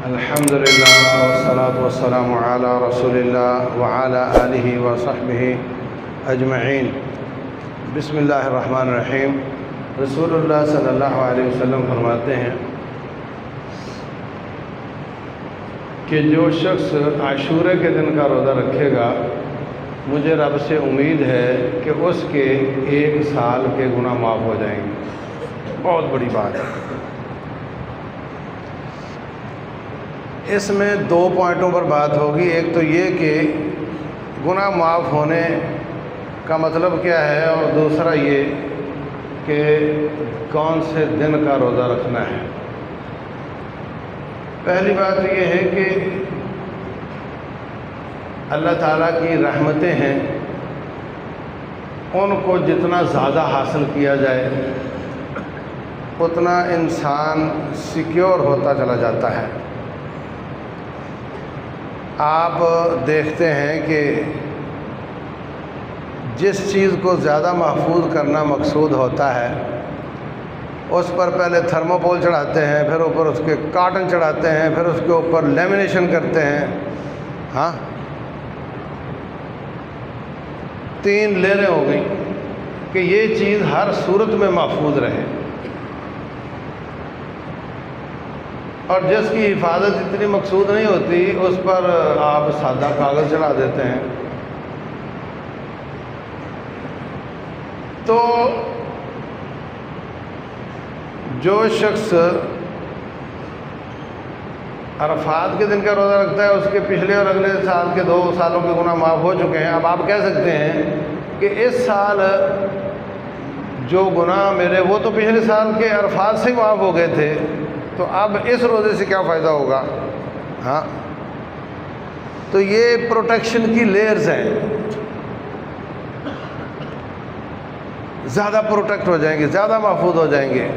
الحمدللہ والصلاة والسلام علی رسول اللہ وعلی آلہ وصحبہ اجمعین۔ بسم اللہ الرحمن الرحیم۔ رسول اللہ صلی اللہ علیہ وسلم فرماتے ہیں کہ جو شخص عاشورے کے دن کا روزہ رکھے گا، مجھے رب سے امید ہے کہ اس کے 1 سال کے گناہ معاف ہو جائیں گے۔ بہت بڑی بات ہے۔ اس میں 2 پوائنٹوں پر بات ہوگی۔ ایک تو یہ کہ گناہ معاف ہونے کا مطلب کیا ہے، اور دوسرا یہ کہ کون سے دن کا روزہ رکھنا ہے۔ پہلی بات یہ ہے کہ اللہ تعالیٰ کی رحمتیں ہیں، ان کو جتنا زیادہ حاصل کیا جائے اتنا انسان سیکیور ہوتا چلا جاتا ہے۔ آپ دیکھتے ہیں کہ جس چیز کو زیادہ محفوظ کرنا مقصود ہوتا ہے، اس پر پہلے تھرموکول چڑھاتے ہیں، پھر اوپر اس کے کاٹن چڑھاتے ہیں، پھر اس کے اوپر لیمینیشن کرتے ہیں۔ 3 لیئریں ہو گئیں کہ یہ چیز ہر صورت میں محفوظ رہے، اور جس کی حفاظت اتنی مقصود نہیں ہوتی اس پر آپ سادہ کاغذ چڑھا دیتے ہیں۔ تو جو شخص عرفات کے دن کا روزہ رکھتا ہے، اس کے پچھلے اور اگلے سال کے 2 سالوں کے گناہ معاف ہو چکے ہیں۔ اب آپ کہہ سکتے ہیں کہ اس سال جو گناہ میرے وہ تو پچھلے سال کے عرفات سے معاف ہو گئے تھے، تو اب اس روزے سے کیا فائدہ ہوگا؟ تو یہ پروٹیکشن کی لیئرز ہیں، زیادہ پروٹیکٹ ہو جائیں گے، زیادہ محفوظ ہو جائیں گے۔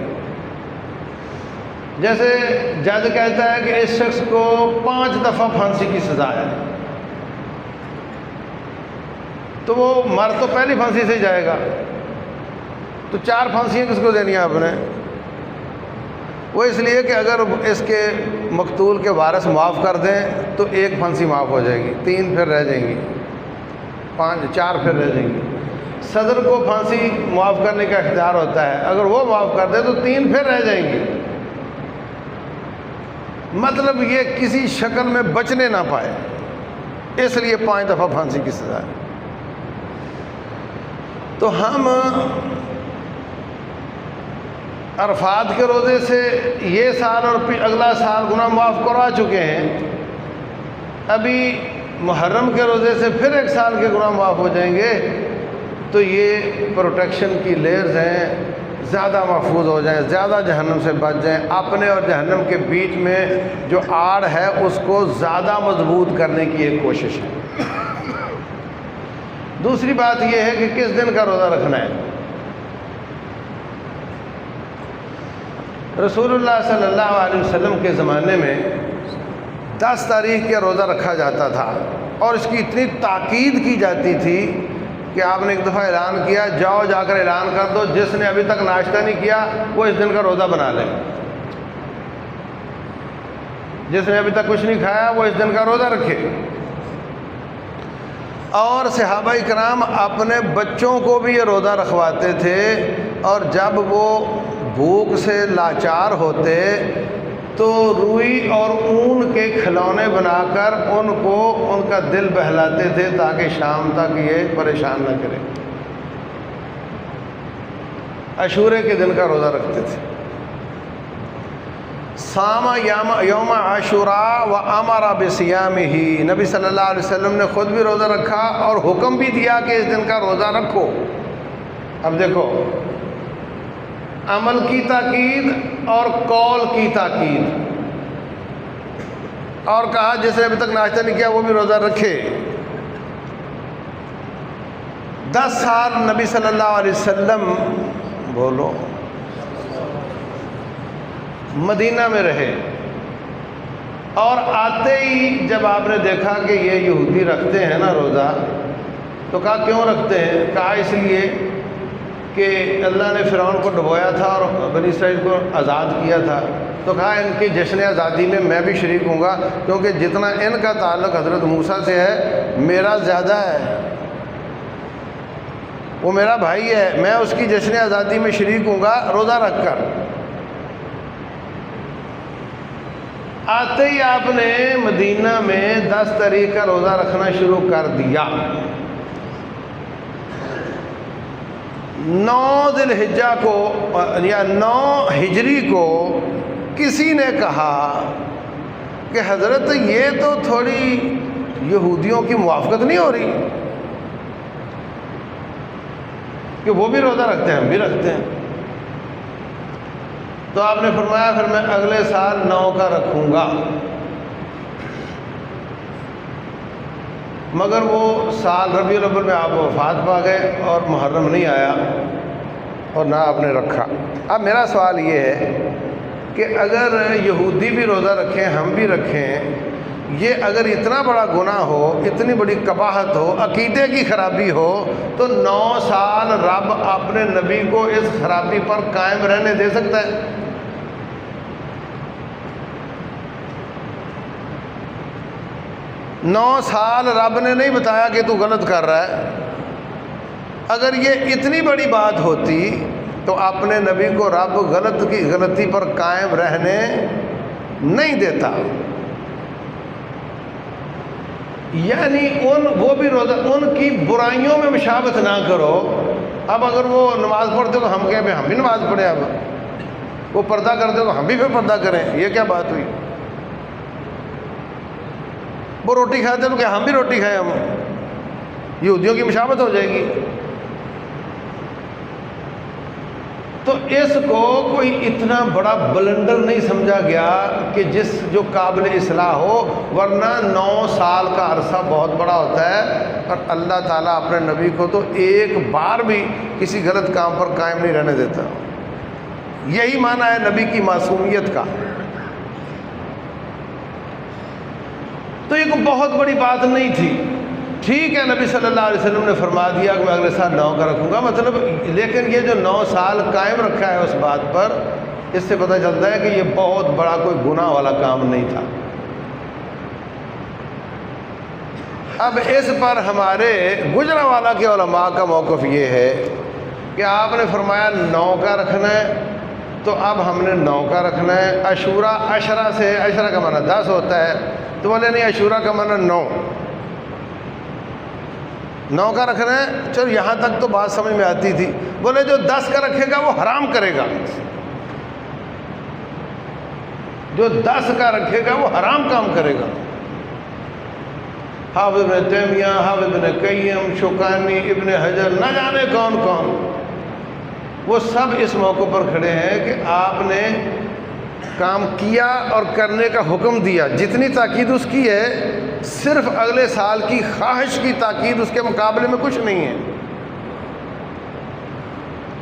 جیسے جج کہتا ہے کہ اس شخص کو 5 دفعہ پھانسی کی سزا ہے، تو وہ مر تو پہلی پھانسی سے ہی جائے گا، تو 4 پھانسیاں کس کو دینی ہیں آپ نے؟ وہ اس لیے کہ اگر اس کے مقتول کے وارث معاف کر دیں تو 1 پھانسی معاف ہو جائے گی، 3 پھر رہ جائیں گی، 4 پھر رہ جائیں گی۔ صدر کو پھانسی معاف کرنے کا اختیار ہوتا ہے، اگر وہ معاف کر دے تو 3 پھر رہ جائیں گی۔ مطلب یہ کسی شکل میں بچنے نہ پائے، اس لیے 5 دفعہ پھانسی کی سزا ہے۔ تو ہم عرفات کے روزے سے یہ سال اور پھر اگلا سال گناہ معاف کروا چکے ہیں، ابھی محرم کے روزے سے پھر 1 سال کے گناہ معاف ہو جائیں گے، تو یہ پروٹیکشن کی لیئرز ہیں، زیادہ محفوظ ہو جائیں، زیادہ جہنم سے بچ جائیں۔ اپنے اور جہنم کے بیچ میں جو آڑ ہے اس کو زیادہ مضبوط کرنے کی ایک کوشش ہے۔ دوسری بات یہ ہے کہ کس دن کا روزہ رکھنا ہے۔ رسول اللہ صلی اللہ علیہ وسلم کے زمانے میں 10 تاریخ کا روزہ رکھا جاتا تھا، اور اس کی اتنی تاکید کی جاتی تھی کہ آپ نے ایک دفعہ اعلان کیا، جاؤ جا کر اعلان کر دو جس نے ابھی تک ناشتہ نہیں کیا وہ اس دن کا روزہ بنا لے، جس نے ابھی تک کچھ نہیں کھایا وہ اس دن کا روزہ رکھے۔ اور صحابہ کرام اپنے بچوں کو بھی یہ روزہ رکھواتے تھے، اور جب وہ بھوک سے لاچار ہوتے تو روئی اور اون کے کھلونے بنا کر ان کو ان کا دل بہلاتے تھے تاکہ شام تک یہ پریشان نہ کرے۔ عاشورے کے دن کا روزہ رکھتے تھے۔ صام یوم عاشوراء و امر بصیامہ، نبی صلی اللہ علیہ وسلم نے خود بھی روزہ رکھا اور حکم بھی دیا کہ اس دن کا روزہ رکھو۔ اب دیکھو، عمل کی تاکید اور قول کی تاکید، اور کہا جس نے ابھی تک ناشتہ نہیں کیا وہ بھی روزہ رکھے۔ 10 سال نبی صلی اللہ علیہ وسلم بولو مدینہ میں رہے، اور آتے ہی جب آپ نے دیکھا کہ یہ یہودی رکھتے ہیں نا روزہ، تو کہا کیوں رکھتے ہیں؟ کہا اس لیے کہ اللہ نے فرعون کو ڈبویا تھا اور بنی اسرائیل کو آزاد کیا تھا، تو کہا ان کی جشن آزادی میں بھی شریک ہوں گا، کیونکہ جتنا ان کا تعلق حضرت موسیٰ سے ہے میرا زیادہ ہے، وہ میرا بھائی ہے، میں اس کی جشن آزادی میں شریک ہوں گا روزہ رکھ کر۔ آتے ہی آپ نے مدینہ میں 10 تاریخ کا روزہ رکھنا شروع کر دیا۔ 9 ذی الحجہ کو یا 9 ہجری کو کسی نے کہا کہ حضرت یہ تو تھوڑی یہودیوں کی موافقت نہیں ہو رہی کہ وہ بھی روزہ رکھتے ہیں ہم بھی رکھتے ہیں۔ تو آپ نے فرمایا پھر میں اگلے سال 9 کا رکھوں گا، مگر وہ سال ربیع الاول میں آپ وفات پا گئے اور محرم نہیں آیا اور نہ آپ نے رکھا۔ اب میرا سوال یہ ہے کہ اگر یہودی بھی روزہ رکھیں ہم بھی رکھیں، یہ اگر اتنا بڑا گناہ ہو، اتنی بڑی قباحت ہو، عقیدے کی خرابی ہو، تو 9 سال رب اپنے نبی کو اس خرابی پر قائم رہنے دے سکتا ہے؟ 9 سال رب نے نہیں بتایا کہ تو غلط کر رہا ہے۔ اگر یہ اتنی بڑی بات ہوتی تو اپنے نبی کو رب غلطی پر قائم رہنے نہیں دیتا۔ یعنی وہ بھی روزہ، ان کی برائیوں میں مشابہت نہ کرو۔ اب اگر وہ نماز پڑھتے تو ہم کہیں ہم بھی نماز پڑھیں، اب وہ پردہ کرتے تو ہم بھی پھر پردہ کریں، یہ کیا بات ہوئی؟ وہ روٹی کھاتے تو کہ ہم بھی روٹی کھائیں، ہم یہودیوں کی مشابہت ہو جائے گی۔ تو اس کو کوئی اتنا بڑا بلندر نہیں سمجھا گیا کہ جو قابل اصلاح ہو، ورنہ 9 سال کا عرصہ بہت بڑا ہوتا ہے، اور اللہ تعالیٰ اپنے نبی کو تو ایک بار بھی کسی غلط کام پر قائم نہیں رہنے دیتا۔ یہی معنی ہے نبی کی معصومیت کا۔ تو یہ کوئی بہت بڑی بات نہیں تھی۔ ٹھیک ہے، نبی صلی اللہ علیہ وسلم نے فرما دیا کہ میں اگلے سال 9 کا رکھوں گا، مطلب، لیکن یہ جو 9 سال قائم رکھا ہے اس بات پر، اس سے پتہ چلتا ہے کہ یہ بہت بڑا کوئی گناہ والا کام نہیں تھا۔ اب اس پر ہمارے گجرانوالہ کے علماء کا موقف یہ ہے کہ آپ نے فرمایا 9 کا رکھنا ہے، تو اب ہم نے 9 کا رکھنا ہے۔ عاشورہ عشرہ سے، عشرہ کا معنی 10 ہوتا ہے، تو بولے نہیں، عاشورہ کا معنی 9 کا رکھنا ہے۔ چلو یہاں تک تو بات سمجھ میں آتی تھی۔ بولے جو 10 کا رکھے گا وہ حرام کرے گا، جو 10 کا رکھے گا وہ حرام کام کرے گا۔ حافظ ابن تیمیہ، حافظ ابن قیم، شوکانی، ابن حجر، نہ جانے کون کون، وہ سب اس موقع پر کھڑے ہیں کہ آپ نے کام کیا اور کرنے کا حکم دیا۔ جتنی تاکید اس کی ہے، صرف اگلے سال کی خواہش کی تاکید، اس کے مقابلے میں کچھ نہیں ہے۔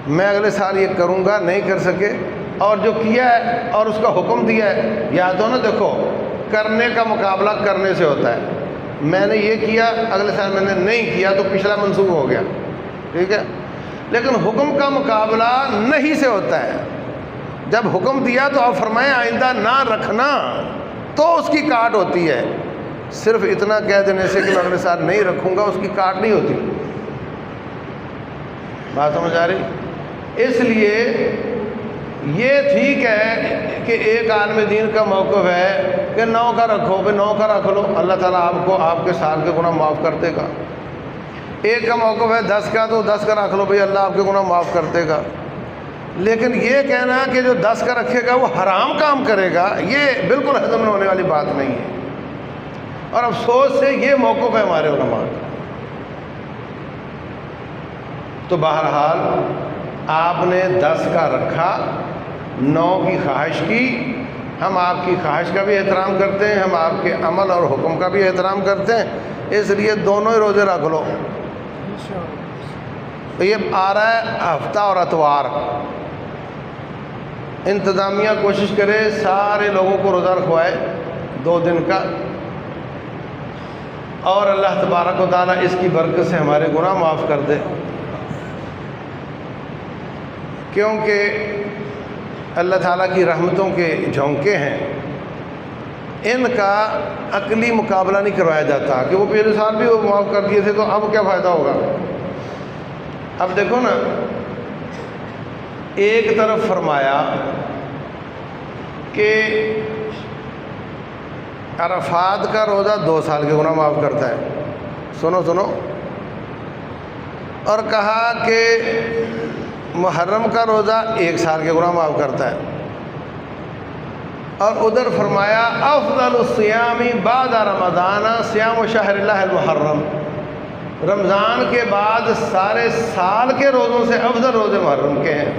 میں اگلے سال یہ کروں گا، نہیں کر سکے، اور جو کیا ہے اور اس کا حکم دیا ہے، یاد ہو نا، دیکھو کرنے کا مقابلہ کرنے سے ہوتا ہے۔ میں نے یہ کیا، اگلے سال میں نے نہیں کیا تو پچھلا منسوخ ہو گیا، ٹھیک ہے، لیکن حکم کا مقابلہ نہیں سے ہوتا ہے۔ جب حکم دیا تو آپ فرمائیں آئندہ نہ رکھنا، تو اس کی کاٹ ہوتی ہے۔ صرف اتنا کہہ دینے سے کہ میں اگلے سال نہیں رکھوں گا، اس کی کاٹ نہیں ہوتی۔ بات سمجھ آ رہی؟ اس لیے یہ ٹھیک ہے کہ ایک عالم دین کا موقف ہے کہ 9 کا رکھو، بھائی 9 کا رکھ لو، اللہ تعالیٰ آپ کو آپ کے سال کے گناہ معاف کر دے گا۔ ایک کا موقف ہے 10 کا، تو 10 کا رکھ لو، بھائی اللہ آپ کے گناہ معاف کر دے گا۔ لیکن یہ کہنا کہ جو 10 کا رکھے گا وہ حرام کام کرے گا، یہ بالکل ہضم ہونے والی بات نہیں ہے، اور افسوس سے یہ موقف ہے ہمارے علماء کا۔ تو بہرحال آپ نے 10 کا رکھا، 9 کی خواہش کی۔ ہم آپ کی خواہش کا بھی احترام کرتے ہیں، ہم آپ کے عمل اور حکم کا بھی احترام کرتے ہیں، اس لیے دونوں ہی روزے رکھ لو۔ تو یہ آ رہا ہے ہفتہ اور اتوار، انتظامیہ کوشش کرے سارے لوگوں کو روزہ رکھوائے 2 دن کا، اور اللہ تبارک و تعالیٰ اس کی برکت سے ہمارے گناہ معاف کر دے۔ کیونکہ اللہ تعالیٰ کی رحمتوں کے جھونکے ہیں، ان کا عقلی مقابلہ نہیں کروایا جاتا کہ وہ پچھلے سال بھی وہ معاف کر دیے تھے تو اب کیا فائدہ ہوگا۔ اب دیکھو نا، ایک طرف فرمایا کہ عرفات کا روزہ 2 سال کے گناہ معاف کرتا ہے، سنو سنو، اور کہا کہ محرم کا روزہ 1 سال کے گناہ معاف کرتا ہے، اور ادھر فرمایا افضل الصیام بعد رمضان صیام شہر اللہ المحرم، رمضان کے بعد سارے سال کے روزوں سے افضل روزے محرم کے ہیں،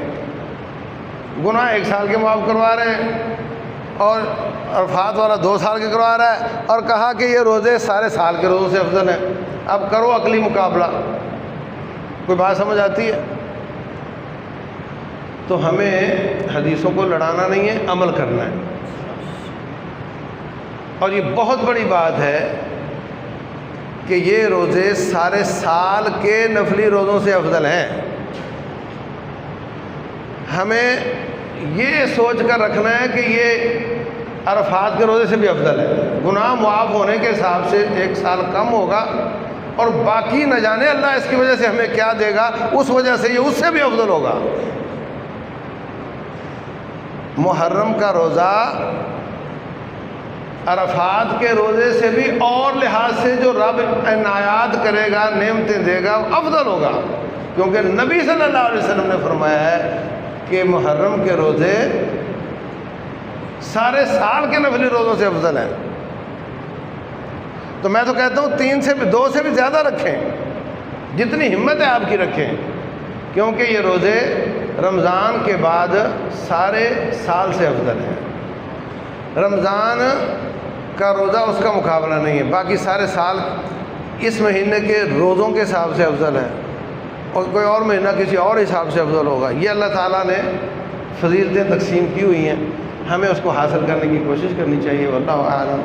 گناہ 1 سال کے معاف کروا رہے ہیں، اور عرفات والا 2 سال کے کروا رہا ہے، اور کہا کہ یہ روزے سارے سال کے روزوں سے افضل ہیں۔ اب کرو عقلی مقابلہ، کوئی بات سمجھ آتی ہے؟ تو ہمیں حدیثوں کو لڑانا نہیں ہے، عمل کرنا ہے، اور یہ بہت بڑی بات ہے کہ یہ روزے سارے سال کے نفلی روزوں سے افضل ہیں۔ ہمیں یہ سوچ کر رکھنا ہے کہ یہ عرفات کے روزے سے بھی افضل ہے، گناہ معاف ہونے کے حساب سے 1 سال کم ہوگا، اور باقی نہ جانے اللہ اس کی وجہ سے ہمیں کیا دے گا، اس وجہ سے یہ اس سے بھی افضل ہوگا۔ محرم کا روزہ عرفات کے روزے سے بھی اور لحاظ سے جو رب عنایات کرے گا، نعمتیں دے گا، افضل ہوگا، کیونکہ نبی صلی اللہ علیہ وسلم نے فرمایا ہے کہ محرم کے روزے سارے سال کے نفلی روزوں سے افضل ہیں۔ تو میں تو کہتا ہوں 3 سے بھی 2 سے بھی زیادہ رکھیں، جتنی ہمت ہے آپ کی رکھیں، کیونکہ یہ روزے رمضان کے بعد سارے سال سے افضل ہیں۔ رمضان کا روزہ اس کا مقابلہ نہیں ہے، باقی سارے سال اس مہینے کے روزوں کے حساب سے افضل ہے، اور کوئی اور مہینہ کسی اور حساب سے افضل ہوگا۔ یہ اللہ تعالیٰ نے فضیلتیں تقسیم کی ہوئی ہیں، ہمیں اس کو حاصل کرنے کی کوشش کرنی چاہیے۔ واللہ اعلم۔